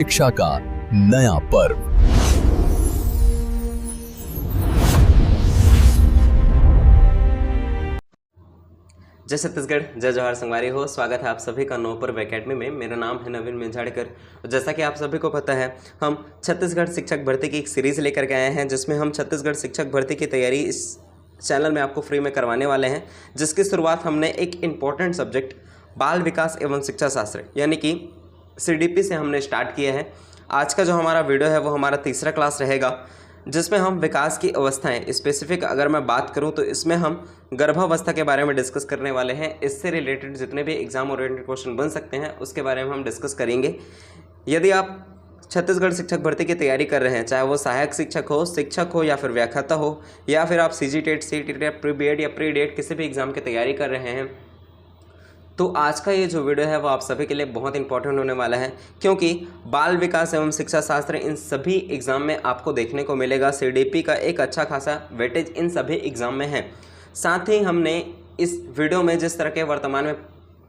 शिक्षा का नया पर्व। जय छत्तीसगढ़, जय जवाहर संगवारी हो। स्वागत है आप सभी का नो पर्व एकेडमी में। मेरा नाम है नवीन मिंजाड़कर। जैसा कि आप सभी को पता है, हम छत्तीसगढ़ शिक्षक भर्ती की एक सीरीज़ लेकर के आए हैं, जिसमें हम छत्तीसगढ़ शिक्षक भर्ती की तैयारी इस चैनल में आपको फ्री में करवाने वाले हैं, जिसकी शुरुआत हमने एक इम्पॉर्टेंट सब्जेक्ट बाल विकास एवं शिक्षा शास्त्र यानी कि CDP से हमने स्टार्ट किया है। आज का जो हमारा वीडियो है वो हमारा तीसरा क्लास रहेगा, जिसमें हम विकास की अवस्थाएं स्पेसिफिक अगर मैं बात करूं तो इसमें हम गर्भावस्था के बारे में डिस्कस करने वाले हैं। इससे रिलेटेड जितने भी एग्जाम ओरिएंटेड क्वेश्चन बन सकते हैं उसके बारे में हम डिस्कस करेंगे। यदि आप छत्तीसगढ़ शिक्षक भर्ती की तैयारी कर रहे हैं, चाहे वो सहायक शिक्षक हो या फिर व्याख्याता हो, या फिर आप CG TET, CT TET, pre BEd या प्री DET किसी भी एग्ज़ाम की तैयारी कर रहे हैं, तो आज का ये जो वीडियो है वो आप सभी के लिए बहुत इंपॉर्टेंट होने वाला है, क्योंकि बाल विकास एवं शिक्षा शास्त्र इन सभी एग्ज़ाम में आपको देखने को मिलेगा। CDP का एक अच्छा खासा वेटेज इन सभी एग्ज़ाम में है। साथ ही हमने इस वीडियो में जिस तरह के वर्तमान में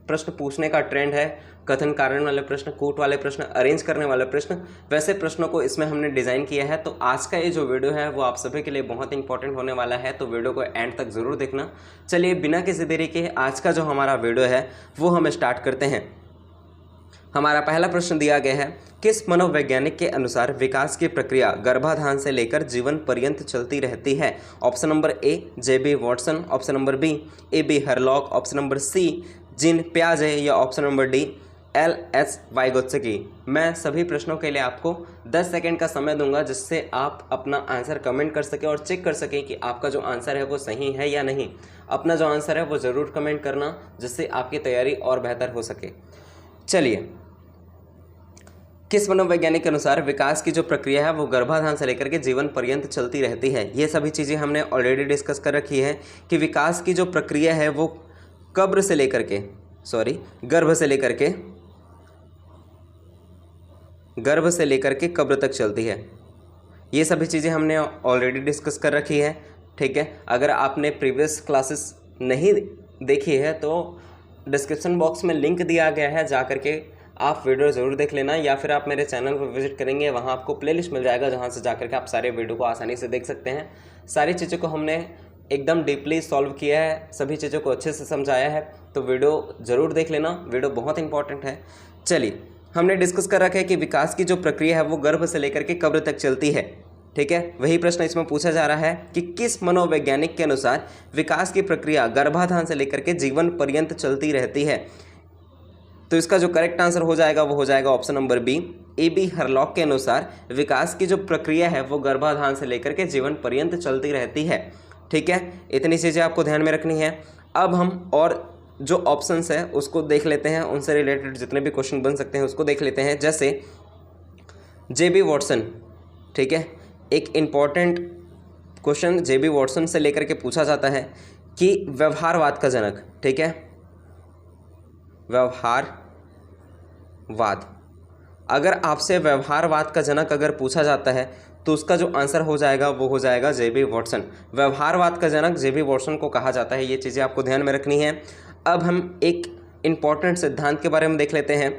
प्रश्न पूछने का ट्रेंड है, कथन कारण वाले प्रश्न, कूट वाले प्रश्न, अरेंज करने वाले प्रश्न, वैसे प्रश्नों को इसमें हमने डिज़ाइन किया है। तो आज का ये जो वीडियो है वो आप सभी के लिए बहुत इंपॉर्टेंट होने वाला है, तो वीडियो को एंड तक ज़रूर देखना। चलिए बिना किसी देरी के आज का जो हमारा वीडियो है वो हम स्टार्ट करते हैं। हमारा पहला प्रश्न दिया गया है, किस मनोवैज्ञानिक के अनुसार विकास की प्रक्रिया गर्भाधान से लेकर जीवन पर्यंत चलती रहती है? Option number A JB Watson, option number B AB Hurlock, option number C Jean पियाजे, या option number D LS Vygotsky. मैं सभी प्रश्नों के लिए आपको 10 सेकंड का समय दूंगा, जिससे आप अपना आंसर कमेंट कर सकें और चेक कर सकें कि आपका जो आंसर है वो सही है या नहीं। अपना जो आंसर है वो ज़रूर कमेंट करना, जिससे आपकी तैयारी और बेहतर हो सके। चलिए, किस मनोवैज्ञानिक के अनुसार विकास की जो प्रक्रिया है वो गर्भाधान से लेकर के जीवन पर्यंत चलती रहती है? ये सभी चीज़ें हमने ऑलरेडी डिस्कस कर रखी है कि विकास की जो प्रक्रिया है वो गर्भ से लेकर के कब्र तक चलती है। ये सभी चीज़ें हमने ऑलरेडी डिस्कस कर रखी है, ठीक है। अगर आपने प्रीवियस क्लासेस नहीं देखी है तो डिस्क्रिप्शन बॉक्स में लिंक दिया गया है, जा करके आप वीडियो ज़रूर देख लेना, या फिर आप मेरे चैनल पर विजिट करेंगे, वहाँ आपको प्लेलिस्ट मिल जाएगा, जहाँ से जा करके आप सारे वीडियो को आसानी से देख सकते हैं। सारी चीज़ों को हमने एकदम डीपली सॉल्व किया है, सभी चीज़ों को अच्छे से समझाया है, तो वीडियो ज़रूर देख लेना, वीडियो बहुत इंपॉर्टेंट है। चलिए, हमने डिस्कस कर रखा है कि विकास की जो प्रक्रिया है वो गर्भ से लेकर के कब्र तक चलती है, ठीक है। वही प्रश्न इसमें पूछा जा रहा है कि किस मनोवैज्ञानिक के अनुसार विकास की प्रक्रिया गर्भाधान से लेकर के जीवन पर्यंत चलती रहती है? तो इसका जो करेक्ट आंसर हो जाएगा वो हो जाएगा option number B AB Hurlock के अनुसार विकास की जो प्रक्रिया है वो गर्भाधान से लेकर के जीवन पर्यंत चलती रहती है, ठीक है। इतनी चीज़ें आपको ध्यान में रखनी है। अब हम और जो ऑप्शंस है उसको देख लेते हैं, उनसे रिलेटेड जितने भी क्वेश्चन बन सकते हैं उसको देख लेते हैं। जैसे JB वॉटसन, ठीक है, एक इम्पॉर्टेंट क्वेश्चन JB वॉटसन से लेकर के पूछा जाता है कि व्यवहारवाद का जनक, ठीक है, व्यवहारवाद। अगर आपसे व्यवहारवाद का जनक अगर पूछा जाता है तो उसका जो आंसर हो जाएगा वो हो जाएगा JB वॉटसन। व्यवहारवाद का जनक JB वॉटसन को कहा जाता है। ये चीज़ें आपको ध्यान में रखनी है। अब हम एक इम्पॉर्टेंट सिद्धांत के बारे में देख लेते हैं,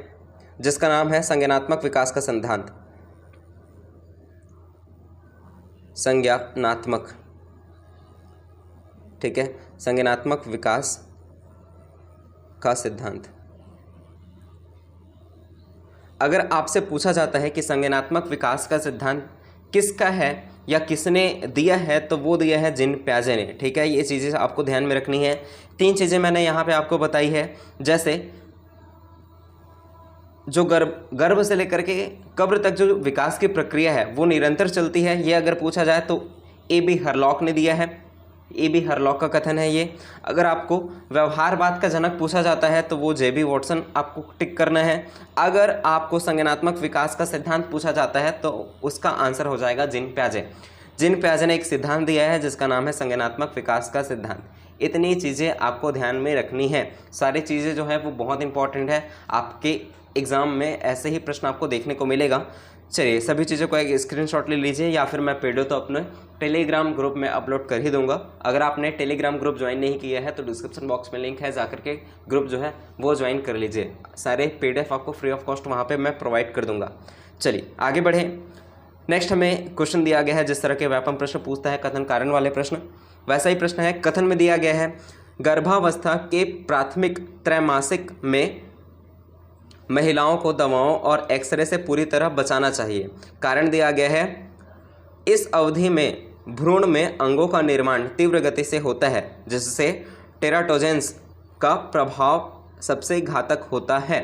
जिसका नाम है संज्ञानात्मक विकास का सिद्धांत। संज्ञानात्मक, ठीक है, संज्ञानात्मक विकास का सिद्धांत। अगर आपसे पूछा जाता है कि संज्ञानात्मक विकास का सिद्धांत किसका है या किसने दिया है, तो वो दिया है जीन पियाजे ने, ठीक है। ये चीज़ें आपको ध्यान में रखनी है। 3 चीज़ें मैंने यहाँ पे आपको बताई है, जैसे जो गर्भ से लेकर के कब्र तक जो विकास की प्रक्रिया है वो निरंतर चलती है। ये अगर पूछा जाए तो AB हरलॉक ने दिया है, AB हरलॉक का कथन है ये। अगर आपको व्यवहारवाद का जनक पूछा जाता है तो वो JB वॉटसन आपको टिक करना है। अगर आपको संज्ञानात्मक विकास का सिद्धांत पूछा जाता है तो उसका आंसर हो जाएगा जीन पियाजे। जीन पियाजे ने एक सिद्धांत दिया है जिसका नाम है संज्ञानात्मक विकास का सिद्धांत। इतनी चीज़ें आपको ध्यान में रखनी है। सारी चीज़ें जो है वो बहुत इंपॉर्टेंट है, आपके एग्ज़ाम में ऐसे ही प्रश्न आपको देखने को मिलेगा। चलिए, सभी चीज़ों को एक स्क्रीनशॉट ले लीजिए, या फिर मैं पीडीएफ तो अपने टेलीग्राम ग्रुप में अपलोड कर ही दूंगा। अगर आपने टेलीग्राम ग्रुप ज्वाइन नहीं किया है तो डिस्क्रिप्शन बॉक्स में लिंक है, जाकर के ग्रुप जो है वो ज्वाइन कर लीजिए। सारे पीडीएफ आपको फ्री ऑफ कॉस्ट वहाँ पे मैं प्रोवाइड कर दूंगा। चलिए आगे बढ़ें। नेक्स्ट हमें क्वेश्चन दिया गया है, जिस तरह के व्यापक प्रश्न पूछता है कथन कारण वाले प्रश्न, वैसा ही प्रश्न है। कथन में दिया गया है गर्भावस्था के प्राथमिक त्रैमासिक में महिलाओं को दवाओं और एक्सरे से पूरी तरह बचाना चाहिए। कारण दिया गया है इस अवधि में भ्रूण में अंगों का निर्माण तीव्र गति से होता है, जिससे टेराटोजेंस का प्रभाव सबसे घातक होता है।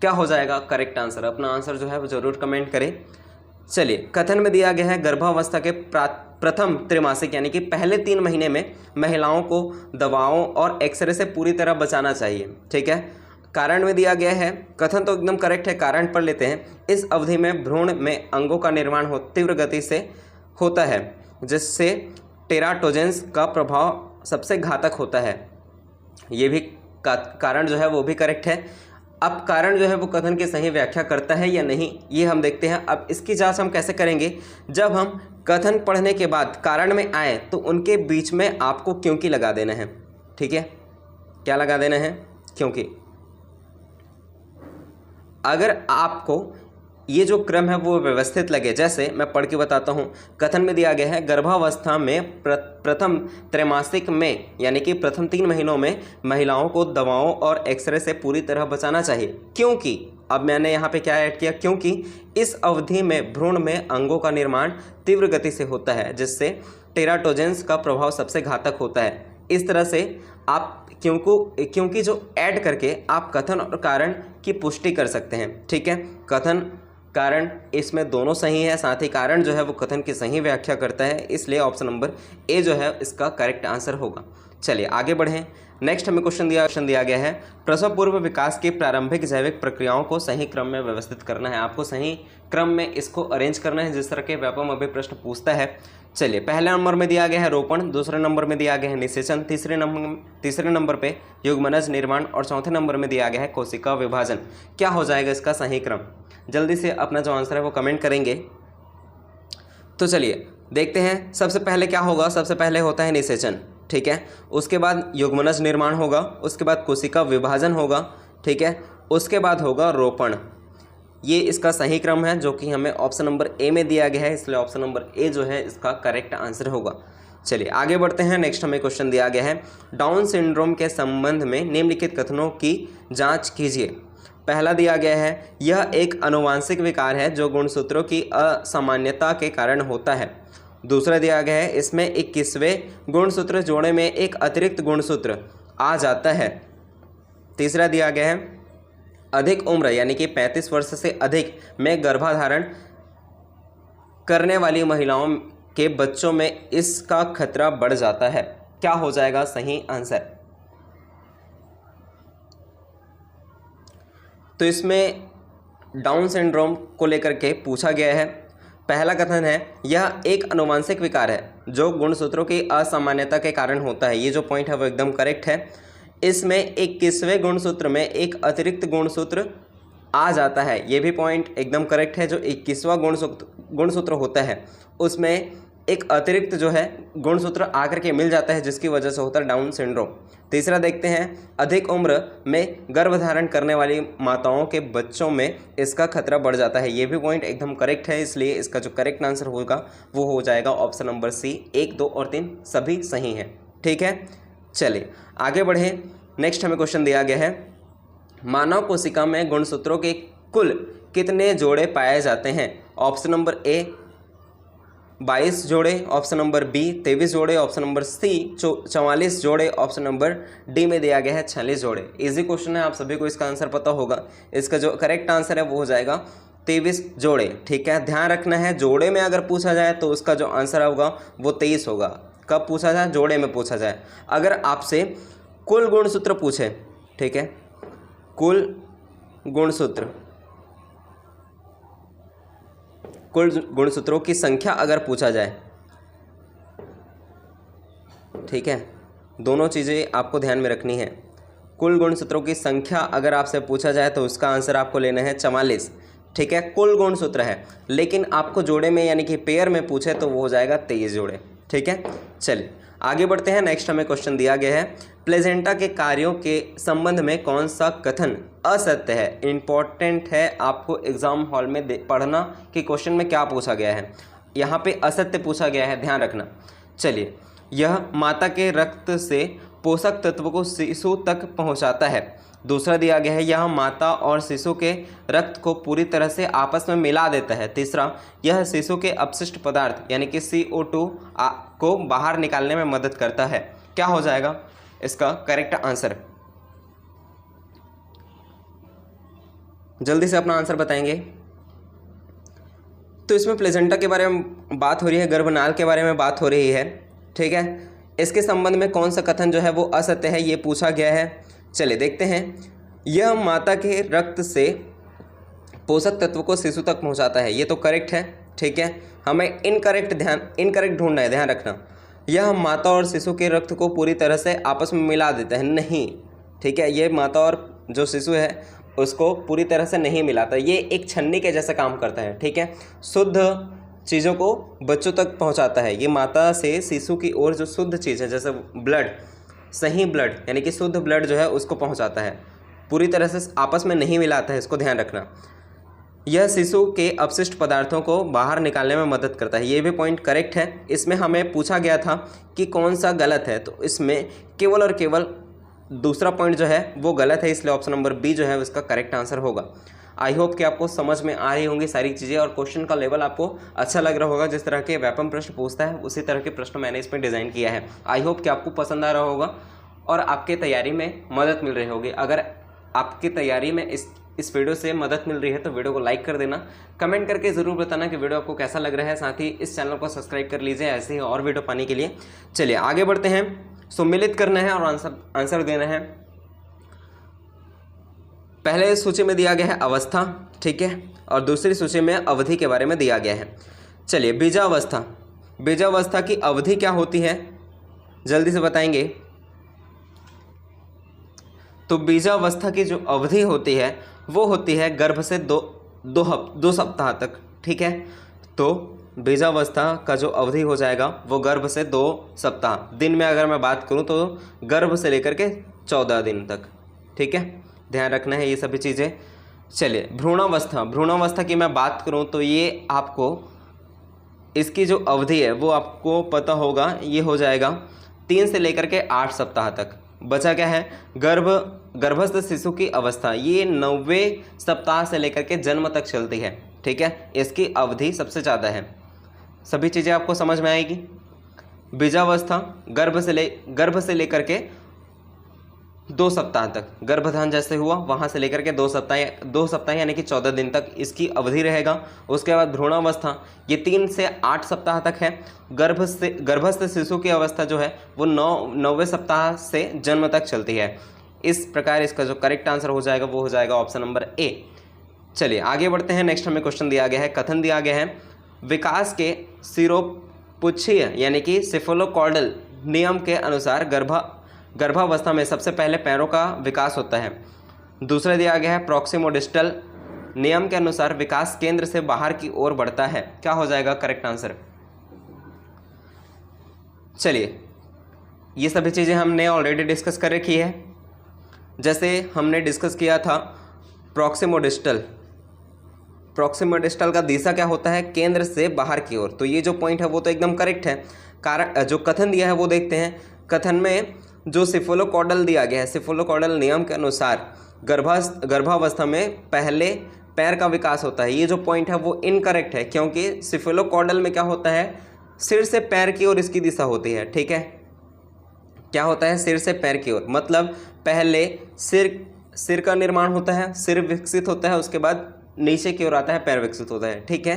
क्या हो जाएगा करेक्ट आंसर? अपना आंसर जो है वो जरूर कमेंट करें। चलिए, कथन में दिया गया है गर्भावस्था के प्रथम त्रैमासिक यानी कि पहले 3 महीने में महिलाओं को दवाओं और एक्सरे से पूरी तरह बचाना चाहिए। ठीक है। कारण में दिया गया है, कथन तो एकदम करेक्ट है, कारण पढ़ लेते हैं। इस अवधि में भ्रूण में अंगों का निर्माण तीव्र गति से होता है, जिससे टेराटोजेंस का प्रभाव सबसे घातक होता है। ये भी कारण जो है वो भी करेक्ट है। अब कारण जो है वो कथन की सही व्याख्या करता है या नहीं, ये हम देखते हैं। अब इसकी जांच हम कैसे करेंगे? जब हम कथन पढ़ने के बाद कारण में आए तो उनके बीच में आपको क्योंकि लगा देना है। ठीक है, क्या लगा देना है? क्योंकि। अगर आपको ये जो क्रम है वो व्यवस्थित लगे, जैसे मैं पढ़ के बताता हूँ। कथन में दिया गया है गर्भावस्था में प्रथम त्रैमासिक में यानी कि प्रथम 3 महीनों में महिलाओं को दवाओं और एक्सरे से पूरी तरह बचाना चाहिए, क्योंकि अब मैंने यहाँ पे क्या ऐड किया? क्योंकि इस अवधि में भ्रूण में अंगों का निर्माण तीव्र गति से होता है, जिससे टेराटोजेंस का प्रभाव सबसे घातक होता है। इस तरह से आप क्योंकि जो ऐड करके आप कथन और कारण की पुष्टि कर सकते हैं। ठीक है, कथन कारण इसमें दोनों सही है, साथ ही कारण जो है वो कथन की सही व्याख्या करता है, इसलिए ऑप्शन नंबर ए जो है इसका करेक्ट आंसर होगा। चलिए आगे बढ़ें। नेक्स्ट हमें क्वेश्चन दिया गया है प्रसव पूर्व विकास की प्रारंभिक जैविक प्रक्रियाओं को सही क्रम में व्यवस्थित करना है। आपको सही क्रम में इसको अरेंज करना है, जिस तरह के व्यापक अभी प्रश्न पूछता है। चलिए, पहले नंबर में दिया गया है रोपण, दूसरे नंबर में दिया गया है निषेचन, तीसरे नंबर पे युग्मनज निर्माण और चौथे नंबर में दिया गया है कोशिका विभाजन। क्या हो जाएगा इसका सही क्रम? जल्दी से अपना जो आंसर है वो कमेंट करेंगे। तो चलिए देखते हैं, सबसे पहले क्या होगा? सबसे पहले होता है निषेचन। ठीक है, उसके बाद युग्मनज निर्माण होगा, उसके बाद कोशिका विभाजन होगा। ठीक है, उसके बाद होगा रोपण। ये इसका सही क्रम है, जो कि हमें ऑप्शन नंबर ए में दिया गया है, इसलिए ऑप्शन नंबर ए जो है इसका करेक्ट आंसर होगा। चलिए आगे बढ़ते हैं। नेक्स्ट हमें क्वेश्चन दिया गया है डाउन सिंड्रोम के संबंध में निम्नलिखित कथनों की जांच कीजिए। पहला दिया गया है यह एक आनुवांशिक विकार है जो गुणसूत्रों की असामान्यता के कारण होता है। दूसरा दिया गया है इसमें 21वें गुणसूत्र जोड़े में एक अतिरिक्त गुणसूत्र आ जाता है। तीसरा दिया गया है अधिक उम्र यानी कि 35 वर्ष से अधिक में गर्भाधारण करने वाली महिलाओं के बच्चों में इसका खतरा बढ़ जाता है। क्या हो जाएगा सही आंसर? तो इसमें डाउन सिंड्रोम को लेकर के पूछा गया है। पहला कथन है यह एक आनुवांशिक विकार है जो गुणसूत्रों की असामान्यता के कारण होता है। ये जो पॉइंट है वो एकदम करेक्ट है। इसमें 21वें गुणसूत्र में एक अतिरिक्त गुणसूत्र आ जाता है, ये भी पॉइंट एकदम करेक्ट है। जो 21वां गुणसूत्र होता है उसमें एक अतिरिक्त जो है गुणसूत्र आकर के मिल जाता है, जिसकी वजह से होता है डाउन सिंड्रोम। तीसरा देखते हैं अधिक उम्र में गर्भधारण करने वाली माताओं के बच्चों में इसका खतरा बढ़ जाता है। ये भी पॉइंट एकदम करेक्ट है, इसलिए इसका जो करेक्ट आंसर होगा वो हो जाएगा ऑप्शन नंबर सी। 1, 2 और 3 सभी सही हैं। ठीक है, चलिए आगे बढ़ें। नेक्स्ट हमें क्वेश्चन दिया गया है मानव कोशिका में गुणसूत्रों के कुल कितने जोड़े पाए जाते हैं? ऑप्शन नंबर ए 22 जोड़े, ऑप्शन नंबर बी 23 जोड़े, ऑप्शन नंबर सी 44 जोड़े, ऑप्शन नंबर डी में दिया गया है 46 जोड़े। इजी क्वेश्चन है, आप सभी को इसका आंसर पता होगा। इसका जो करेक्ट आंसर है वो हो जाएगा 23 जोड़े। ठीक है, ध्यान रखना है जोड़े में अगर पूछा जाए तो उसका जो आंसर होगा वो 23 होगा। कब पूछा जाए? जोड़े में पूछा जाए। अगर आपसे कुल गुणसूत्र पूछे, ठीक है, कुल गुणसूत्रों की संख्या अगर पूछा जाए, ठीक है, दोनों चीज़ें आपको ध्यान में रखनी है। कुल गुणसूत्रों की संख्या अगर आपसे पूछा जाए तो उसका आंसर आपको लेना है 44। ठीक है, कुल गुणसूत्र है, लेकिन आपको जोड़े में यानी कि पेयर में पूछे तो वो हो जाएगा 23 जोड़े। ठीक है, चलिए आगे बढ़ते हैं। नेक्स्ट हमें क्वेश्चन दिया गया है, प्लेजेंटा के कार्यों के संबंध में कौन सा कथन असत्य है। इंपॉर्टेंट है आपको एग्जाम हॉल में पढ़ना कि क्वेश्चन में क्या पूछा गया है। यहाँ पे असत्य पूछा गया है, ध्यान रखना। चलिए, यह माता के रक्त से पोषक तत्व को शिशु तक पहुँचाता है। दूसरा दिया गया है, यह माता और शिशु के रक्त को पूरी तरह से आपस में मिला देता है। तीसरा, यह शिशु के अपशिष्ट पदार्थ यानी कि CO2 को बाहर निकालने में मदद करता है। क्या हो जाएगा इसका करेक्ट आंसर? जल्दी से अपना आंसर बताएंगे। तो इसमें प्लेजेंटा के बारे में बात हो रही है, गर्भनाल के बारे में बात हो रही है, ठीक है। इसके संबंध में कौन सा कथन जो है वो असत्य है, ये पूछा गया है। चलिए देखते हैं। यह माता के रक्त से पोषक तत्व को शिशु तक पहुंचाता है, ये तो करेक्ट है, ठीक है। हमें इनकरेक्ट ढूंढना है, ध्यान रखना। यह माता और शिशु के रक्त को पूरी तरह से आपस में मिला देता है, नहीं, ठीक है। ये माता और जो शिशु है उसको पूरी तरह से नहीं मिलाता, ये एक छन्नी के जैसा काम करता है, ठीक है। शुद्ध चीज़ों को बच्चों तक पहुंचाता है। ये माता से शिशु की ओर जो शुद्ध चीज़ है, जैसे ब्लड, सही ब्लड यानी कि शुद्ध ब्लड जो है उसको पहुंचाता है, पूरी तरह से आपस में नहीं मिलाता है, इसको ध्यान रखना। यह शिशु के अपशिष्ट पदार्थों को बाहर निकालने में मदद करता है, ये भी पॉइंट करेक्ट है। इसमें हमें पूछा गया था कि कौन सा गलत है, तो इसमें केवल और केवल दूसरा पॉइंट जो है वो गलत है, इसलिए ऑप्शन नंबर बी जो है उसका करेक्ट आंसर होगा। आई होप कि आपको समझ में आ रही होंगी सारी चीज़ें और क्वेश्चन का लेवल आपको अच्छा लग रहा होगा। जिस तरह के व्यापम प्रश्न पूछता है उसी तरह के प्रश्न मैंने इसमें डिज़ाइन किया है। आई होप कि आपको पसंद आ रहा होगा और आपके तैयारी में मदद मिल रही होगी। अगर आपकी तैयारी में इस वीडियो से मदद मिल रही है तो वीडियो को लाइक कर देना, कमेंट करके ज़रूर बताना कि वीडियो आपको कैसा लग रहा है। साथ ही इस चैनल को सब्सक्राइब कर लीजिए ऐसे ही और वीडियो पाने के लिए। चलिए आगे बढ़ते हैं। सम्मिलित करना है और आंसर देना है। पहले सूची में दिया गया है अवस्था, ठीक है, और दूसरी सूची में अवधि के बारे में दिया गया है। चलिए, बीजावस्था, बीजावस्था की अवधि क्या होती है, जल्दी से बताएंगे। तो बीजावस्था की जो अवधि होती है वो होती है गर्भ से दो सप्ताह तक, ठीक है। तो बीजावस्था का जो अवधि हो जाएगा वो गर्भ से 2 सप्ताह, दिन में अगर मैं बात करूं तो गर्भ से लेकर के 14 दिन तक, ठीक है, ध्यान रखना है ये सभी चीज़ें। चलिए, भ्रूणावस्था, भ्रूणावस्था की मैं बात करूं तो ये आपको इसकी जो अवधि है वो आपको पता होगा, ये हो जाएगा 3 से लेकर के 8 सप्ताह तक। बचा क्या है, गर्भस्थ शिशु की अवस्था, ये 90 सप्ताह से लेकर के जन्म तक चलती है, ठीक है। इसकी अवधि सबसे ज़्यादा है। सभी चीज़ें आपको समझ में आएगी। बीजावस्था गर्भ से लेकर के 2 सप्ताह तक, गर्भधान जैसे हुआ वहाँ से लेकर के 2 सप्ताह यानी कि 14 दिन तक इसकी अवधि रहेगा। उसके बाद भ्रूणावस्था, ये 3 से 8 सप्ताह तक है। गर्भस्थ शिशु की अवस्था जो है वो 90 सप्ताह से जन्म तक चलती है। इस प्रकार इसका जो करेक्ट आंसर हो जाएगा वो हो जाएगा ऑप्शन नंबर ए। चलिए आगे बढ़ते हैं। नेक्स्ट हमें क्वेश्चन दिया गया है, कथन दिया गया है, विकास के सिरोपुच्छीय यानी कि सेफेलोकॉर्डल नियम के अनुसार गर्भावस्था में सबसे पहले पैरों का विकास होता है। दूसरा दिया गया है, प्रॉक्सिमोडिस्टल नियम के अनुसार विकास केंद्र से बाहर की ओर बढ़ता है। क्या हो जाएगा करेक्ट आंसर? चलिए, ये सभी चीज़ें हमने ऑलरेडी डिस्कस कर रखी है। जैसे हमने डिस्कस किया था प्रॉक्सिमोडिस्टल का दिशा क्या होता है, केंद्र से बाहर की ओर। तो ये जो पॉइंट है वो तो एकदम करेक्ट है। कारण जो कथन दिया है वो देखते हैं। कथन में जो सेफेलोकॉर्डल दिया गया है, सेफेलोकॉर्डल नियम के अनुसार गर्भावस्था में पहले पैर का विकास होता है। ये जो पॉइंट है वो इनकरेक्ट है, क्योंकि सेफेलोकॉर्डल में क्या होता है, सिर से पैर की ओर इसकी दिशा होती है, ठीक है। क्या होता है, सिर से पैर की ओर, मतलब पहले सिर का निर्माण होता है, सिर विकसित होता है, उसके बाद नीचे की ओर आता है, पैर विकसित होता है, ठीक है।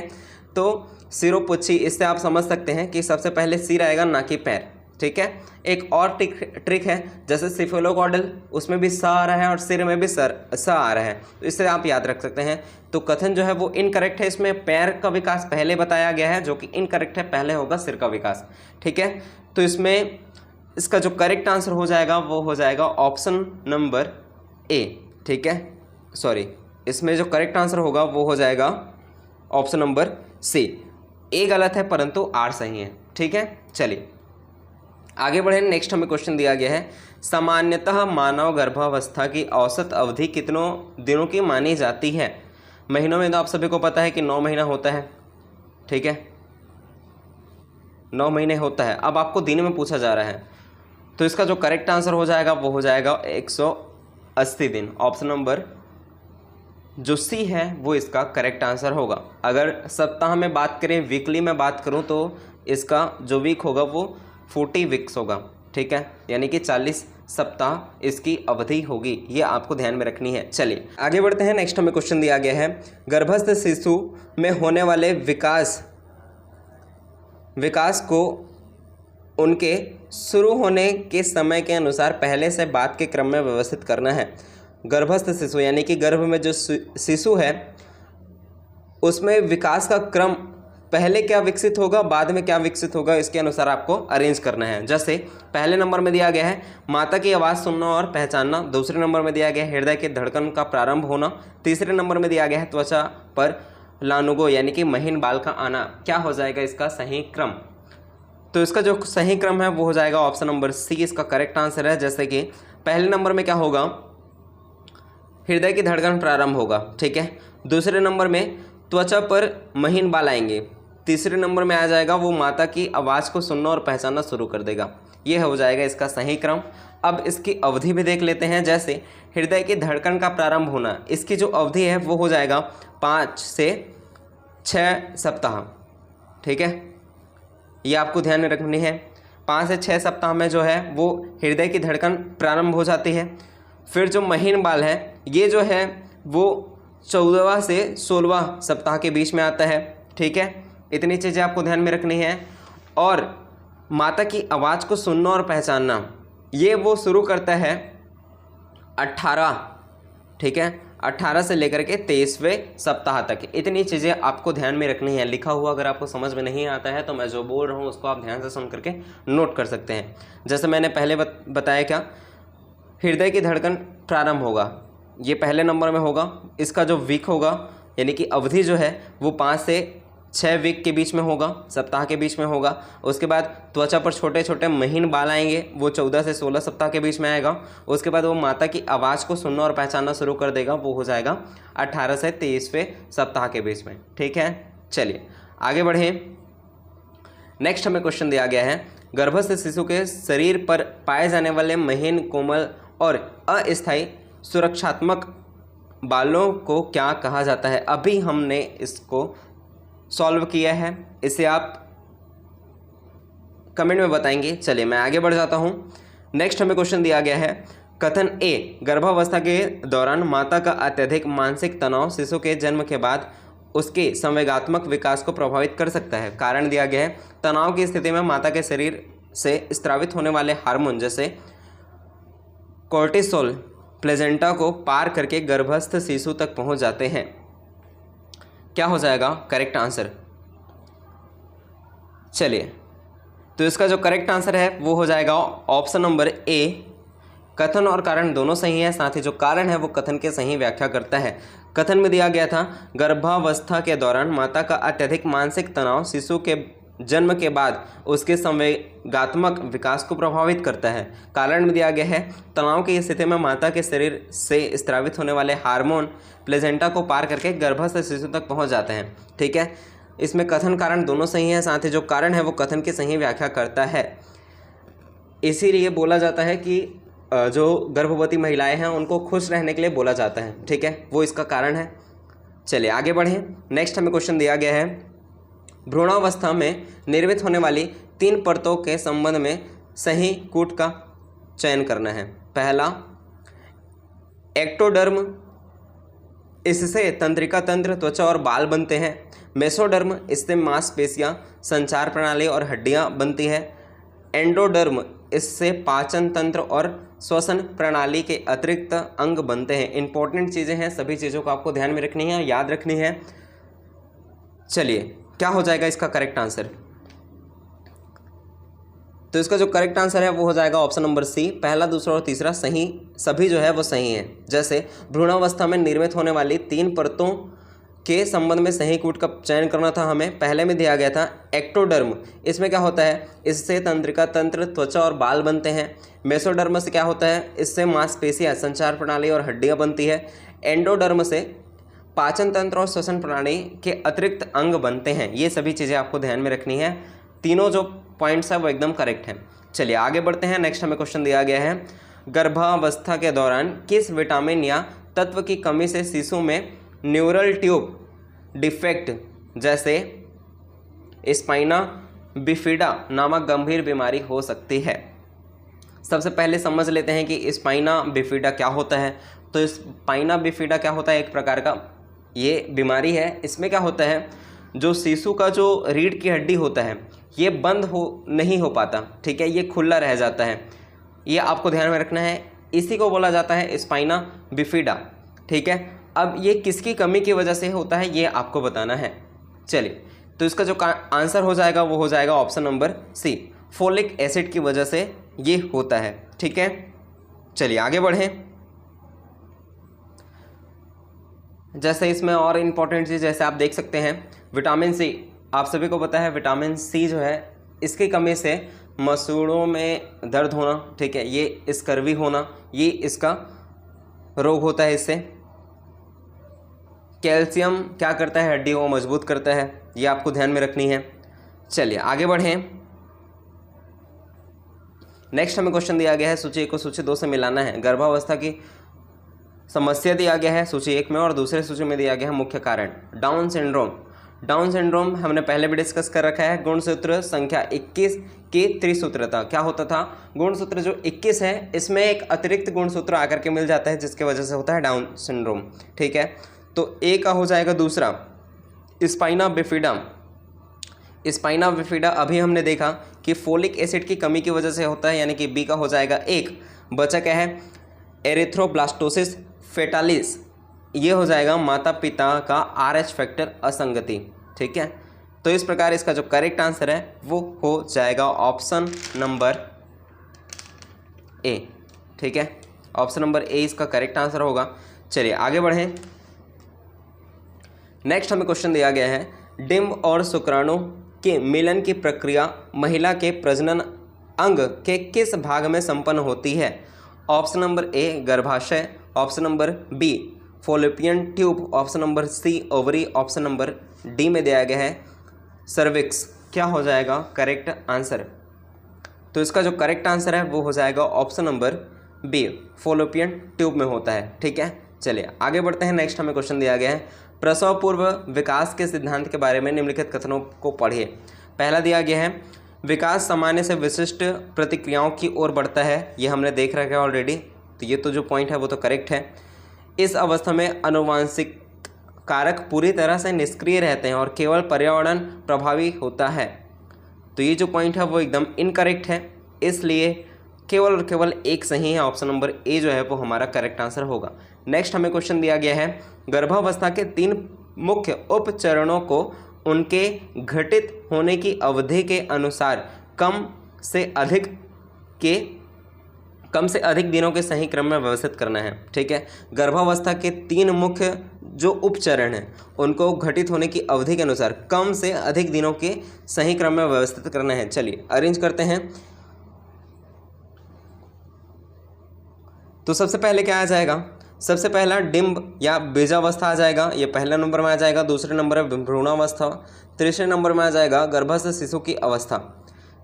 तो सिरोपुच्छी, इससे आप समझ सकते हैं कि सबसे पहले सिर आएगा ना कि पैर, ठीक है। एक और ट्रिक है, जैसे सेफेलोकॉर्डल उसमें भी सा आ रहा है और सिर में भी सा आ रहा है, तो इससे आप याद रख सकते हैं। तो कथन जो है वो इनकरेक्ट है, इसमें पैर का विकास पहले बताया गया है, जो कि इनकरेक्ट है, पहले होगा सिर का विकास, ठीक है। तो इसमें इसका जो करेक्ट आंसर हो जाएगा वो हो जाएगा ऑप्शन नंबर ए, ठीक है। सॉरी, इसमें जो करेक्ट आंसर होगा वो हो जाएगा ऑप्शन नंबर सी। ए गलत है परंतु आर सही है, ठीक है। चलिए आगे बढ़े, नेक्स्ट हमें क्वेश्चन दिया गया है, सामान्यतः मानव गर्भावस्था की औसत अवधि कितनों दिनों की मानी जाती है। महीनों में तो आप सभी को पता है कि 9 महीना होता है, ठीक है, 9 महीने होता है। अब आपको दिन में पूछा जा रहा है, तो इसका जो करेक्ट आंसर हो जाएगा वो हो जाएगा 180 दिन। ऑप्शन नंबर जो सी है वो इसका करेक्ट आंसर होगा। अगर सप्ताह में बात करें, वीकली में बात करूं, तो इसका जो वीक होगा वो 40 वीक्स होगा, ठीक है, यानी कि 40 सप्ताह इसकी अवधि होगी। ये आपको ध्यान में रखनी है। चलिए आगे बढ़ते हैं। नेक्स्ट हमें क्वेश्चन दिया गया है, गर्भस्थ शिशु में होने वाले विकास को उनके शुरू होने के समय के अनुसार पहले से बाद के क्रम में व्यवस्थित करना है। गर्भस्थ शिशु यानी कि गर्भ में जो शिशु है उसमें विकास का क्रम पहले क्या विकसित होगा, बाद में क्या विकसित होगा, इसके अनुसार आपको अरेंज करना है। जैसे पहले नंबर में दिया गया है माता की आवाज़ सुनना और पहचानना, दूसरे नंबर में दिया गया है हृदय की धड़कन का प्रारंभ होना, तीसरे नंबर में दिया गया है त्वचा पर लानुगो यानी कि महीन बाल का आना। क्या हो जाएगा इसका सही क्रम? तो इसका जो सही क्रम है वो हो जाएगा ऑप्शन नंबर सी, इसका करेक्ट आंसर है। जैसे कि पहले नंबर में क्या होगा, हृदय की धड़कन प्रारंभ होगा, ठीक है, दूसरे नंबर में त्वचा पर महीन बाल आएंगे, तीसरे नंबर में आ जाएगा वो माता की आवाज़ को सुनना और पहचानना शुरू कर देगा। ये हो जाएगा इसका सही क्रम। अब इसकी अवधि भी देख लेते हैं। जैसे हृदय की धड़कन का प्रारंभ होना, इसकी जो अवधि है वो हो जाएगा 5 से 6 सप्ताह, ठीक है, ये आपको ध्यान में रखनी है। 5 से 6 सप्ताह में जो है वो हृदय की धड़कन प्रारंभ हो जाती है। फिर जो महीन बाल है ये जो है वो 14वां से 16वां सप्ताह के बीच में आता है, ठीक है, इतनी चीज़ें आपको ध्यान में रखनी है। और माता की आवाज़ को सुनना और पहचानना ये वो शुरू करता है 18, ठीक है, 18 से लेकर के 23वें सप्ताह तक। इतनी चीज़ें आपको ध्यान में रखनी है। लिखा हुआ अगर आपको समझ में नहीं आता है तो मैं जो बोल रहा हूँ उसको आप ध्यान से सुन करके नोट कर सकते हैं। जैसे मैंने पहले बताया, क्या हृदय की धड़कन प्रारंभ होगा, ये पहले नंबर में होगा। इसका जो वीक होगा यानी कि अवधि जो है वो 5 से 6 वीक के बीच में होगा, सप्ताह के बीच में होगा। उसके बाद त्वचा पर छोटे छोटे महीन बाल आएंगे, वो 14 से 16 सप्ताह के बीच में आएगा। उसके बाद वो माता की आवाज़ को सुनना और पहचानना शुरू कर देगा, वो हो जाएगा 18 से 23वें सप्ताह के बीच में, ठीक है। चलिए आगे बढ़ें। नेक्स्ट हमें क्वेश्चन दिया गया है, गर्भस्थ शिशु के शरीर पर पाए जाने वाले महीन, कोमल और अस्थायी सुरक्षात्मक बालों को क्या कहा जाता है। अभी हमने इसको सॉल्व किया है, इसे आप कमेंट में बताएंगे। चलिए मैं आगे बढ़ जाता हूँ। नेक्स्ट हमें क्वेश्चन दिया गया है, कथन ए, गर्भावस्था के दौरान माता का अत्यधिक मानसिक तनाव शिशु के जन्म के बाद उसके संवेगात्मक विकास को प्रभावित कर सकता है। कारण दिया गया है, तनाव की स्थिति में माता के शरीर से स्रावित होने वाले हार्मोन जैसे कोर्टिसोल प्लेजेंटा को पार करके गर्भस्थ शिशु तक पहुंच जाते हैं। क्या हो जाएगा करेक्ट आंसर? चलिए तो इसका जो करेक्ट आंसर है वो हो जाएगा ऑप्शन नंबर ए। कथन और कारण दोनों सही है, साथ ही जो कारण है वो कथन के सही व्याख्या करता है। कथन में दिया गया था, गर्भावस्था के दौरान माता का अत्यधिक मानसिक तनाव शिशु के जन्म के बाद उसके संवेगात्मक विकास को प्रभावित करता है। कारण में दिया गया है, तनाव की स्थिति में माता के शरीर से स्रावित होने वाले हार्मोन प्लेजेंटा को पार करके गर्भस्थ शिशु तक पहुंच जाते हैं, ठीक है। इसमें कथन कारण दोनों सही है, साथ ही जो कारण है वो कथन की सही व्याख्या करता है। इसीलिए बोला जाता है कि जो गर्भवती महिलाएं हैं उनको खुश रहने के लिए बोला जाता है, ठीक है, वो इसका कारण है। चलिए आगे बढ़ें। नेक्स्ट हमें क्वेश्चन दिया गया है, भ्रूणावस्था में निर्मित होने वाली 3 परतों के संबंध में सही कूट का चयन करना है। पहला एक्टोडर्म, इससे तंत्रिका तंत्र, त्वचा और बाल बनते हैं। मेसोडर्म, इससे मांसपेशियां, संचार प्रणाली और हड्डियां बनती है। एंडोडर्म, इससे पाचन तंत्र और श्वसन प्रणाली के अतिरिक्त अंग बनते हैं। इंपॉर्टेंट चीज़ें हैं, सभी चीज़ों को आपको ध्यान में रखनी है, याद रखनी है। चलिए क्या हो जाएगा इसका करेक्ट आंसर? तो इसका जो करेक्ट आंसर है वो हो जाएगा ऑप्शन नंबर सी। पहला, दूसरा और तीसरा सही, सभी जो है वो सही है। जैसे भ्रूणावस्था में निर्मित होने वाली 3 परतों के संबंध में सही कूट का चयन करना था हमें। पहले में दिया गया था एक्टोडर्म, इसमें क्या होता है, इससे तंत्रिका तंत्र, त्वचा और बाल बनते हैं। मेसोडर्म से क्या होता है, इससे मांसपेशियां, संचार प्रणाली और हड्डियां बनती है। एंडोडर्म से पाचन तंत्र और श्वसन प्रणाली के अतिरिक्त अंग बनते हैं। ये सभी चीज़ें आपको ध्यान में रखनी है। तीनों जो पॉइंट्स है वो एकदम करेक्ट हैं। चलिए आगे बढ़ते हैं। नेक्स्ट हमें क्वेश्चन दिया गया है, गर्भावस्था के दौरान किस विटामिन या तत्व की कमी से शिशु में न्यूरल ट्यूब डिफेक्ट जैसे स्पाइना बिफिडा नामक गंभीर बीमारी हो सकती है। सबसे पहले समझ लेते हैं कि स्पाइना बिफिडा क्या होता है। तो स्पाइना बिफिडा क्या होता है, एक प्रकार का ये बीमारी है। इसमें क्या होता है, जो शिशु का जो रीढ़ की हड्डी होता है ये बंद नहीं हो पाता, ठीक है, ये खुला रह जाता है। ये आपको ध्यान में रखना है। इसी को बोला जाता है स्पाइना बिफिडा, ठीक है। अब ये किसकी कमी की वजह से होता है ये आपको बताना है। चलिए, तो इसका जो आंसर हो जाएगा वो हो जाएगा option number C, folic acid की वजह से ये होता है, ठीक है। चलिए आगे बढ़ें। जैसे इसमें और इम्पॉर्टेंट चीज़ जैसे आप देख सकते हैं, विटामिन सी, आप सभी को पता है विटामिन सी जो है इसकी कमी से मसूड़ों में दर्द होना, ठीक है, ये स्कर्वी होना, ये इसका रोग होता है। इससे कैल्शियम क्या करता है, हड्डियों को मजबूत करता है, ये आपको ध्यान में रखनी है। चलिए आगे बढ़ें। नेक्स्ट हमें क्वेश्चन दिया गया है, सूची 1 को सूची 2 से मिलाना है। गर्भावस्था की समस्या दिया गया है सूची 1 में और दूसरे सूची में दिया गया है मुख्य कारण। डाउन सिंड्रोम, डाउन सिंड्रोम हमने पहले भी डिस्कस कर रखा है। गुणसूत्र संख्या 21 की त्रिसूत्रता, क्या होता था, गुणसूत्र जो 21 है इसमें एक अतिरिक्त गुणसूत्र आकर के मिल जाता है जिसके वजह से होता है डाउन सिंड्रोम, ठीक है। तो ए का हो जाएगा दूसरा स्पाइना बिफिडा। स्पाइना बिफिडा अभी हमने देखा कि फोलिक एसिड की कमी की वजह से होता है, यानी कि बी का हो जाएगा 1। बचा क्या है, एरिथ्रोब्लास्टोसिस फेटालिस, ये हो जाएगा माता पिता का RH फैक्टर असंगति, ठीक है। तो इस प्रकार इसका जो करेक्ट आंसर है वो हो जाएगा ऑप्शन नंबर ए, ठीक है। ऑप्शन नंबर ए इसका करेक्ट आंसर होगा। चलिए आगे बढ़ें। नेक्स्ट हमें क्वेश्चन दिया गया है, डिंब और शुक्राणु के मिलन की प्रक्रिया महिला के प्रजनन अंग के किस भाग में संपन्न होती है। ऑप्शन नंबर ए गर्भाशय, option number B fallopian tube, option number C ovary, option number D में दिया गया है सर्विक्स। क्या हो जाएगा करेक्ट आंसर, तो इसका जो करेक्ट आंसर है वो हो जाएगा option number B fallopian tube में होता है, ठीक है। चलिए आगे बढ़ते हैं। नेक्स्ट हमें क्वेश्चन दिया गया है, प्रसव पूर्व विकास के सिद्धांत के बारे में निम्नलिखित कथनों को पढ़िए। पहला दिया गया है, विकास सामान्य से विशिष्ट प्रतिक्रियाओं की ओर बढ़ता है, ये हमने देख रखा है ऑलरेडी, तो ये तो जो पॉइंट है वो तो करेक्ट है। इस अवस्था में आनुवांशिक कारक पूरी तरह से निष्क्रिय रहते हैं और केवल पर्यावरण प्रभावी होता है, तो ये जो पॉइंट है वो एकदम इनकरेक्ट है, इसलिए केवल और केवल एक सही है, ऑप्शन नंबर ए जो है वो हमारा करेक्ट आंसर होगा। नेक्स्ट हमें क्वेश्चन दिया गया है, गर्भावस्था के 3 मुख्य उपचरणों को उनके घटित होने की अवधि के अनुसार कम से अधिक दिनों के सही क्रम में व्यवस्थित करना है, ठीक है। गर्भावस्था के 3 मुख्य जो उपचरण हैं उनको घटित होने की अवधि के अनुसार कम से अधिक दिनों के सही क्रम में व्यवस्थित करना है। चलिए अरेंज करते हैं। तो सबसे पहले क्या आ जाएगा, सबसे पहला डिंब या बीजावस्था आ जाएगा, ये पहले नंबर में आ जाएगा। दूसरे नंबर है भ्रूणावस्था, तीसरे नंबर में आ जाएगा गर्भस्थ शिशु की अवस्था,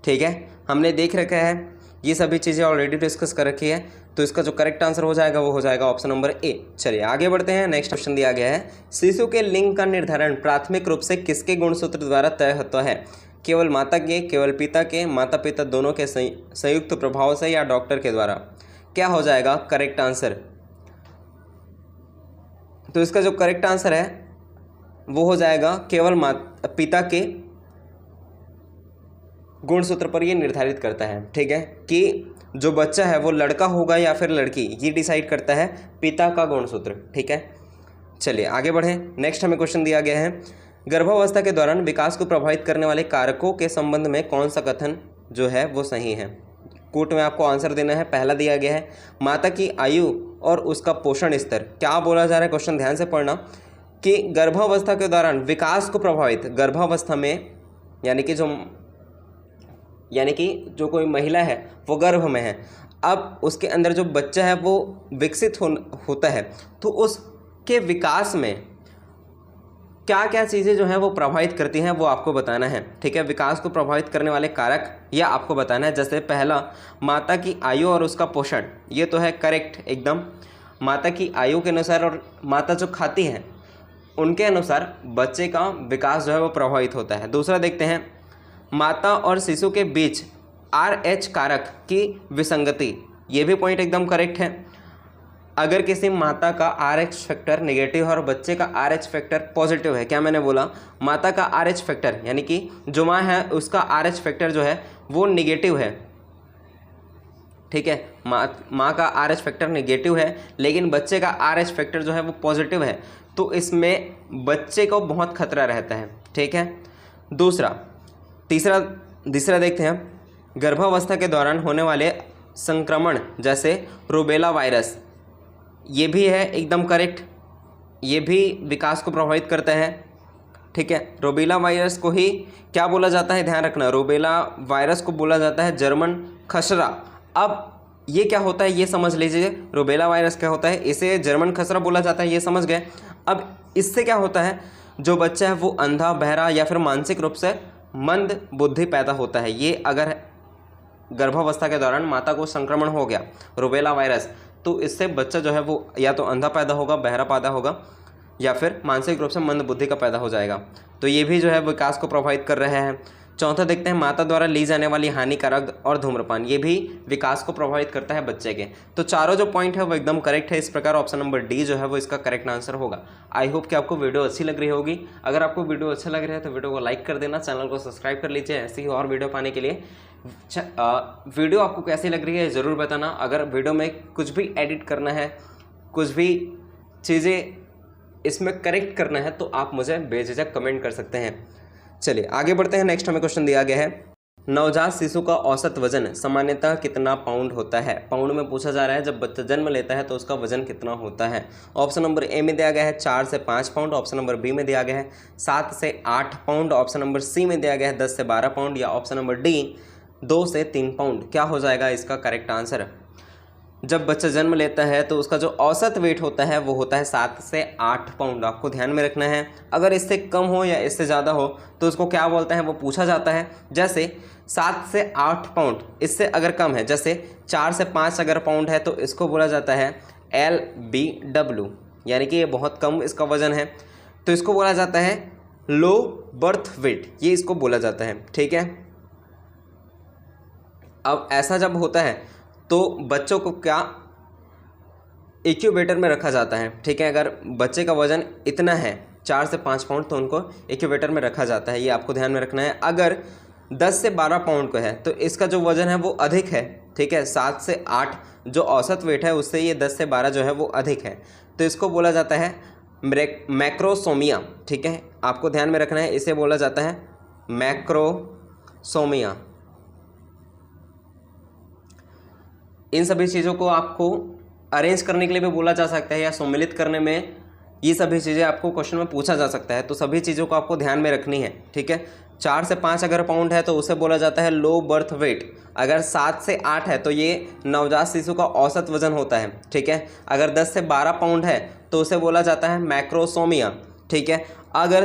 ठीक है। हमने देख रखा है ये सभी चीज़ें ऑलरेडी डिस्कस कर रखी है, तो इसका जो करेक्ट आंसर हो जाएगा वो हो जाएगा ऑप्शन नंबर ए। चलिए आगे बढ़ते हैं। नेक्स्ट क्वेश्चन दिया गया है, शिशु के लिंग का निर्धारण प्राथमिक रूप से किसके गुणसूत्र द्वारा तय होता है। केवल माता के, केवल पिता के, माता पिता दोनों के संयुक्त प्रभाव से या डॉक्टर के द्वारा। क्या हो जाएगा करेक्ट आंसर, तो इसका जो करेक्ट आंसर है वो हो जाएगा केवल पिता के गुणसूत्र पर ये निर्धारित करता है, ठीक है, कि जो बच्चा है वो लड़का होगा या फिर लड़की, ये डिसाइड करता है पिता का गुणसूत्र, ठीक है। चलिए आगे बढ़ें। नेक्स्ट हमें क्वेश्चन दिया गया है, गर्भावस्था के दौरान विकास को प्रभावित करने वाले कारकों के संबंध में कौन सा कथन जो है वो सही है। कोट में आपको आंसर देना है। पहला दिया गया है, माता की आयु और उसका पोषण स्तर। क्या बोला जा रहा है, क्वेश्चन ध्यान से पढ़ना, कि गर्भावस्था के दौरान विकास को प्रभावित गर्भावस्था में यानी कि जो कोई महिला है वो गर्भ में है, अब उसके अंदर जो बच्चा है वो विकसित होता है, तो उसके विकास में क्या क्या चीज़ें जो है वो प्रभावित करती हैं वो आपको बताना है। ठीक है, विकास को प्रभावित करने वाले कारक यह आपको बताना है। जैसे पहला, माता की आयु और उसका पोषण, ये तो है करेक्ट एकदम। माता की आयु के अनुसार और माता जो खाती है उनके अनुसार बच्चे का विकास जो है वो प्रभावित होता है। दूसरा देखते हैं, माता और शिशु के बीच RH कारक की विसंगति, ये भी पॉइंट एकदम करेक्ट है। अगर किसी माता का RH फैक्टर नेगेटिव है और बच्चे का RH फैक्टर पॉजिटिव है, क्या मैंने बोला, माता का RH फैक्टर यानी कि जो माँ है उसका RH फैक्टर जो है वो नेगेटिव है। ठीक है, माँ का RH फैक्टर नेगेटिव है लेकिन बच्चे का RH फैक्टर जो है वो पॉजिटिव है, तो इसमें बच्चे को बहुत खतरा रहता है। ठीक है, तीसरा देखते हैं, गर्भावस्था के दौरान होने वाले संक्रमण जैसे रूबेला वायरस, ये भी है एकदम करेक्ट, ये भी विकास को प्रभावित करता है। ठीक है, रूबेला वायरस को ही क्या बोला जाता है, ध्यान रखना, रूबेला वायरस को बोला जाता है जर्मन खसरा। अब ये क्या होता है ये समझ लीजिए, रूबेला वायरस क्या होता है, इसे जर्मन खसरा बोला जाता है, ये समझ गए। अब इससे क्या होता है, जो बच्चा है वो अंधा, बहरा या फिर मानसिक रूप से मंद बुद्धि पैदा होता है। ये अगर गर्भावस्था के दौरान माता को संक्रमण हो गया रूबेला वायरस, तो इससे बच्चा जो है वो या तो अंधा पैदा होगा, बहरा पैदा होगा या फिर मानसिक रूप से मंद बुद्धि का पैदा हो जाएगा। तो ये भी जो है विकास को प्रभावित कर रहे हैं। चौथा देखते हैं, माता द्वारा ली जाने वाली हानिकारक और धूम्रपान, ये भी विकास को प्रभावित करता है बच्चे के। तो चारों जो पॉइंट है वो एकदम करेक्ट है। इस प्रकार ऑप्शन नंबर डी जो है वो इसका करेक्ट आंसर होगा। आई होप कि आपको वीडियो अच्छी लग रही होगी। अगर आपको वीडियो अच्छा लग रहा है तो वीडियो को लाइक कर देना, चैनल को सब्सक्राइब कर लीजिए ऐसी ही और वीडियो पाने के लिए। वीडियो आपको कैसी लग रही है ज़रूर बताना। अगर वीडियो में कुछ भी एडिट करना है, कुछ भी चीज़ें इसमें करेक्ट करना है तो आप मुझे बेझिझक कमेंट कर सकते हैं। चलिए आगे बढ़ते हैं। नेक्स्ट हमें क्वेश्चन दिया गया है, नवजात शिशु का औसत वजन सामान्यतः कितना पाउंड होता है। पाउंड में पूछा जा रहा है, जब बच्चा जन्म लेता है तो उसका वजन कितना होता है। ऑप्शन नंबर ए में दिया गया है 4 से 5 पाउंड, ऑप्शन नंबर बी में दिया गया है 7 से 8 पाउंड, ऑप्शन नंबर सी में दिया गया है 10 से 12 पाउंड, या ऑप्शन नंबर डी 2 से 3 पाउंड। क्या हो जाएगा इसका करेक्ट आंसर। जब बच्चा जन्म लेता है तो उसका जो औसत वेट होता है वो होता है 7 से 8 पाउंड। आपको ध्यान में रखना है, अगर इससे कम हो या इससे ज़्यादा हो तो उसको क्या बोलते हैं वो पूछा जाता है। जैसे 7 से 8 पाउंड, इससे अगर कम है, जैसे 4 से 5 अगर पाउंड है तो इसको बोला जाता है LBW, यानी कि ये बहुत कम इसका वजन है, तो इसको बोला जाता है लो बर्थ वेट, ये इसको बोला जाता है। ठीक है, अब ऐसा जब होता है तो बच्चों को क्या इंक्यूबेटर में रखा जाता है। ठीक है, अगर बच्चे का वजन इतना है 4 से 5 पाउंड तो उनको इंक्यूबेटर में रखा जाता है, ये आपको ध्यान में रखना है। अगर 10 से 12 पाउंड का है तो इसका जो वजन है वो अधिक है। ठीक है, 7 से 8 जो औसत वेट है उससे ये 10 से 12 जो है वो अधिक है, तो इसको बोला जाता है मैक्रोसोमिया। ठीक है, आपको ध्यान में रखना है, इसे बोला जाता है मैक्रोसोमिया। इन सभी चीज़ों को आपको अरेंज करने के लिए भी बोला जा सकता है या सम्मिलित करने में, ये सभी चीज़ें आपको क्वेश्चन में पूछा जा सकता है, तो सभी चीज़ों को आपको ध्यान में रखनी है। ठीक है, 4 से 5 अगर पाउंड है तो उसे बोला जाता है लो बर्थ वेट। अगर 7 से 8 है तो ये नवजात शिशु का औसत वजन होता है। ठीक है, अगर 10 से 12 पाउंड है तो उसे बोला जाता है मैक्रोसोमिया। ठीक है, अगर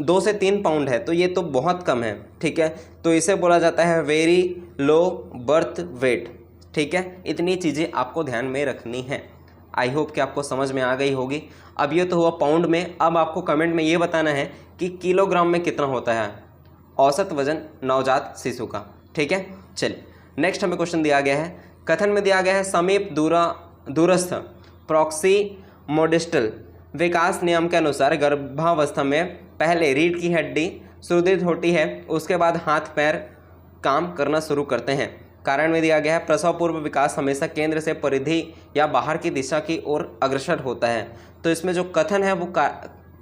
2 से 3 पाउंड है तो ये तो बहुत कम है। ठीक है, तो इसे बोला जाता है वेरी लो बर्थ वेट। ठीक है, इतनी चीज़ें आपको ध्यान में रखनी है। आई होप कि आपको समझ में आ गई होगी। अब ये तो हुआ पाउंड में, अब आपको कमेंट में ये बताना है कि किलोग्राम में कितना होता है औसत वजन नवजात शिशु का। ठीक है, चलिए नेक्स्ट हमें क्वेश्चन दिया गया है, कथन में दिया गया है समीप दूरस्थ प्रॉक्सिमोडिस्टल विकास नियम के अनुसार गर्भावस्था में पहले रीढ़ की हड्डी सुदृढ़ होती है, उसके बाद हाथ पैर काम करना शुरू करते हैं। कारण में दिया गया है प्रसव पूर्व विकास हमेशा केंद्र से परिधि या बाहर की दिशा की ओर अग्रसर होता है। तो इसमें जो कथन है वो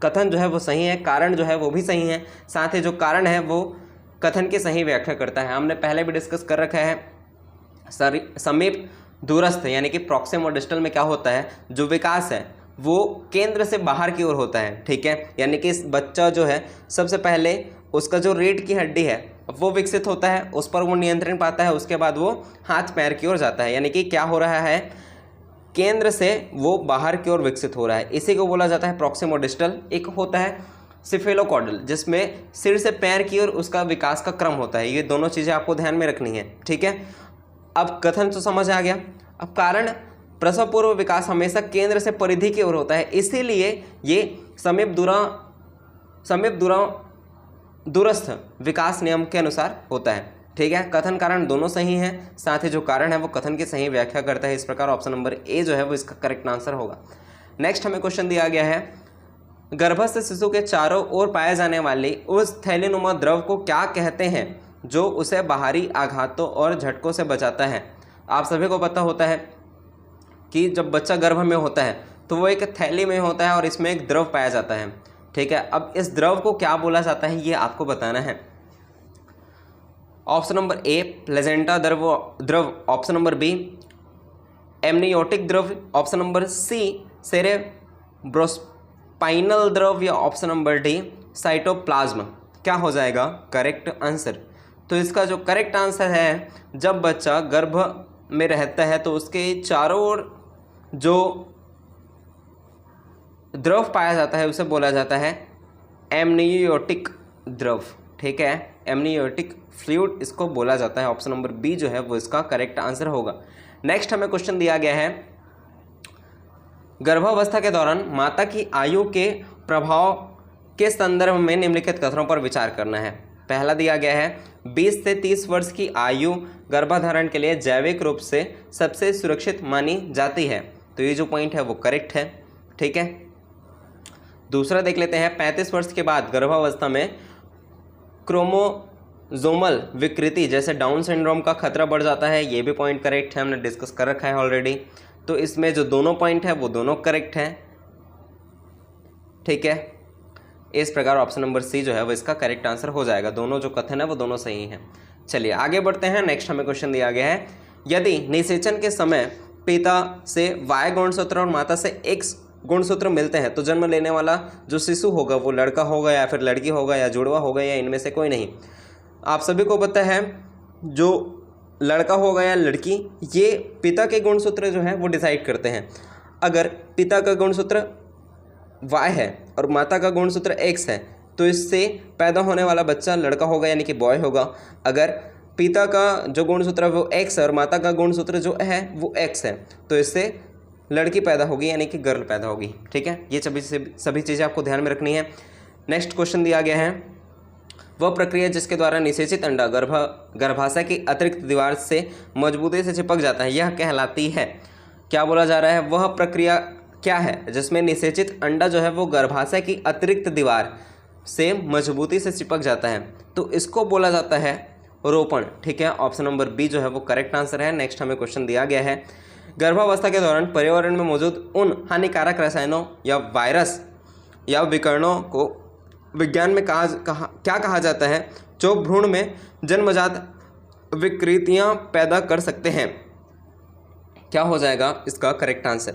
कथन जो है वो सही है, कारण जो है वो भी सही है, साथ ही जो कारण है वो कथन की सही व्याख्या करता है। हमने पहले भी डिस्कस कर रखा है समीप दूरस्थ यानी कि प्रॉक्सिमोडिस्टल में क्या होता है, जो विकास है वो केंद्र से बाहर की ओर होता है, ठीक है। यानी कि इस बच्चा जो है सबसे पहले उसका जो रीढ़ की हड्डी है वो विकसित होता है, उस पर वो नियंत्रण पाता है, उसके बाद वो हाथ पैर की ओर जाता है। यानी कि क्या हो रहा है, केंद्र से वो बाहर की ओर विकसित हो रहा है। इसी को बोला जाता है प्रॉक्सिमोडिस्टल। एक होता है सिफेलोकॉडल, जिसमें सिर से पैर की ओर उसका विकास का क्रम होता है। ये दोनों चीज़ें आपको ध्यान में रखनी है, ठीक है। अब कथन तो समझ आ गया। अब कारण, प्रसव पूर्व विकास हमेशा केंद्र से परिधि की ओर होता है, इसीलिए ये समीप दूरस्थ विकास नियम के अनुसार होता है, ठीक है। कथन कारण दोनों सही हैं, साथ ही जो कारण है वो कथन की सही व्याख्या करता है। इस प्रकार ऑप्शन नंबर ए जो है वो इसका करेक्ट आंसर होगा। नेक्स्ट हमें क्वेश्चन दिया गया है, गर्भस्थ शिशु के चारों ओर पाए जाने वाले उस थैलीनुमा द्रव को क्या कहते हैं जो उसे बाहरी आघातों और झटकों से बचाता है। आप सभी को पता होता है कि जब बच्चा गर्भ में होता है तो वो एक थैली में होता है और इसमें एक द्रव पाया जाता है, ठीक है। अब इस द्रव को क्या बोला जाता है ये आपको बताना है। ऑप्शन नंबर ए प्लेजेंटा द्रव, ऑप्शन नंबर बी एमनियोटिक द्रव, ऑप्शन नंबर सी सेरेब्रोस्पाइनल द्रव, या ऑप्शन नंबर डी साइटोप्लाज्म। क्या हो जाएगा करेक्ट आंसर? तो इसका जो करेक्ट आंसर है, जब बच्चा गर्भ में रहता है तो उसके चारों ओर जो द्रव पाया जाता है उसे बोला जाता है एमनियोटिक द्रव, ठीक है। एमनियोटिक फ्लूइड इसको बोला जाता है। ऑप्शन नंबर बी जो है वो इसका करेक्ट आंसर होगा। नेक्स्ट हमें क्वेश्चन दिया गया है, गर्भावस्था के दौरान माता की आयु के प्रभाव के संदर्भ में निम्नलिखित कथनों पर विचार करना है। पहला दिया गया है, 20 से 30 वर्ष की आयु गर्भधारण के लिए जैविक रूप से सबसे सुरक्षित मानी जाती है। तो ये जो पॉइंट है वो करेक्ट है, ठीक है। दूसरा देख लेते हैं, 35 वर्ष के बाद गर्भावस्था में क्रोमोसोमल विकृति जैसे डाउन सिंड्रोम का खतरा बढ़ जाता है। ये भी पॉइंट करेक्ट है, हमने डिस्कस कर रखा है ऑलरेडी। तो इसमें जो दोनों पॉइंट है वो दोनों करेक्ट हैं, ठीक है। इस प्रकार ऑप्शन नंबर सी जो है वो इसका करेक्ट आंसर हो जाएगा। दोनों जो कथन है वो दोनों सही हैं। चलिए आगे बढ़ते हैं। नेक्स्ट हमें क्वेश्चन दिया गया है, यदि निषेचन के समय पिता से Y गुणसूत्र और माता से X गुणसूत्र मिलते हैं तो जन्म लेने वाला जो शिशु होगा वो लड़का होगा या फिर लड़की होगा या जुड़वा होगा या इनमें से कोई नहीं। आप सभी को पता है जो लड़का होगा या लड़की, ये पिता के गुणसूत्र जो है वो डिसाइड करते हैं। अगर पिता का गुणसूत्र Y है और माता का गुणसूत्र X है तो इससे पैदा होने वाला बच्चा लड़का होगा यानी कि बॉय होगा। अगर पिता का जो गुणसूत्र है वो X है और माता का गुणसूत्र जो है वो X है तो इससे लड़की पैदा होगी यानी कि गर्ल पैदा होगी, ठीक है। ये सभी चीज़ें आपको ध्यान में रखनी है। नेक्स्ट क्वेश्चन दिया गया है, वह प्रक्रिया जिसके द्वारा निषेचित अंडा गर्भाशय की अतिरिक्त दीवार से मजबूती से चिपक जाता है यह कहलाती है। क्या बोला जा रहा है, वह प्रक्रिया क्या है जिसमें निषेचित अंडा जो है वो गर्भाशय की अतिरिक्त दीवार से मजबूती से चिपक जाता है, तो इसको बोला जाता है रोपण, ठीक है। ऑप्शन नंबर बी जो है वो करेक्ट आंसर है। नेक्स्ट हमें क्वेश्चन दिया गया है, गर्भावस्था के दौरान पर्यावरण में मौजूद उन हानिकारक रसायनों या वायरस या विकर्णों को विज्ञान में क्या कहा जाता है जो भ्रूण में जन्मजात विकृतियां पैदा कर सकते हैं। क्या हो जाएगा इसका करेक्ट आंसर?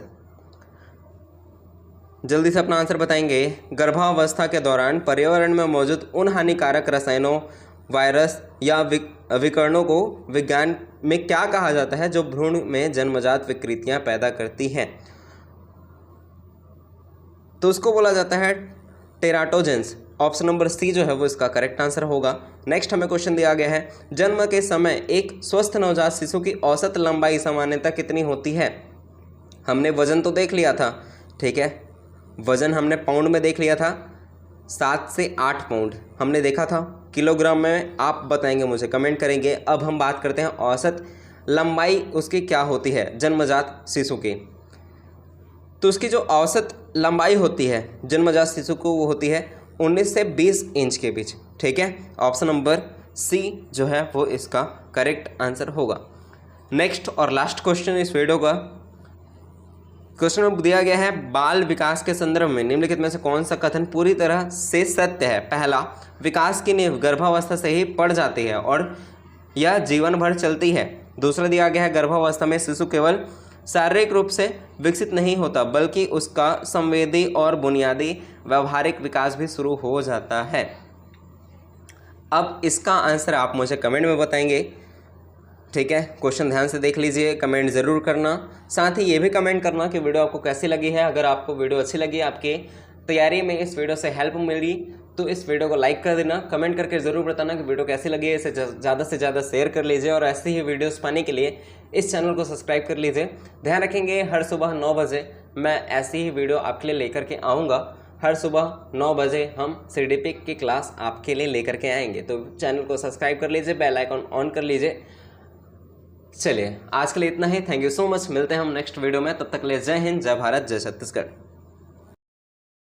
जल्दी से अपना आंसर बताएंगे। गर्भावस्था के दौरान पर्यावरण में मौजूद उन हानिकारक रसायनों, वायरस या विकर्णों को विज्ञान में क्या कहा जाता है जो भ्रूण में जन्मजात विकृतियां पैदा करती हैं? तो उसको बोला जाता है टेराटोजेंस। ऑप्शन नंबर सी जो है वो इसका करेक्ट आंसर होगा। नेक्स्ट हमें क्वेश्चन दिया गया है, जन्म के समय एक स्वस्थ नवजात शिशु की औसत लंबाई सामान्यतः कितनी होती है? हमने वजन तो देख लिया था, ठीक है। वजन हमने पाउंड में देख लिया था, 7 से 8 पाउंड हमने देखा था। किलोग्राम में आप बताएंगे, मुझे कमेंट करेंगे। अब हम बात करते हैं औसत लंबाई उसकी क्या होती है जन्मजात शिशु की। तो उसकी जो औसत लंबाई होती है जन्मजात शिशु को वो होती है 19 से 20 इंच के बीच, ठीक है। ऑप्शन नंबर सी जो है वो इसका करेक्ट आंसर होगा। नेक्स्ट और लास्ट क्वेश्चन इस वीडियो का क्वेश्चन दिया गया है, बाल विकास के संदर्भ में निम्नलिखित में से कौन सा कथन पूरी तरह से सत्य है? पहला, विकास की नींव गर्भावस्था से ही पड़ जाती है और यह जीवन भर चलती है। दूसरा दिया गया है, गर्भावस्था में शिशु केवल शारीरिक रूप से विकसित नहीं होता, बल्कि उसका संवेदी और बुनियादी व्यवहारिक विकास भी शुरू हो जाता है। अब इसका आंसर आप मुझे कमेंट में बताएंगे, ठीक है। क्वेश्चन ध्यान से देख लीजिए, कमेंट ज़रूर करना। साथ ही ये भी कमेंट करना कि वीडियो आपको कैसी लगी है। अगर आपको वीडियो अच्छी लगी, आपके तैयारी में इस वीडियो से हेल्प मिली, तो इस वीडियो को लाइक कर देना। कमेंट करके ज़रूर बताना कि वीडियो कैसी लगी है। इसे ज़्यादा से ज़्यादा शेयर कर लीजिए और ऐसे ही वीडियोस पाने के लिए इस चैनल को सब्सक्राइब कर लीजिए। ध्यान रखेंगे, हर सुबह 9 बजे मैं ऐसी ही वीडियो आपके लिए लेकर के आऊँगा। हर सुबह 9 बजे हम CDP की क्लास आपके लिए लेकर के आएंगे। तो चैनल को सब्सक्राइब कर लीजिए, बेल आइकन ऑन कर लीजिए। चलिए, आज के लिए इतना ही। Thank you so much. मिलते हैं हम नेक्स्ट वीडियो में। तब तक के लिए जय हिंद, जय भारत, जय छत्तीसगढ़।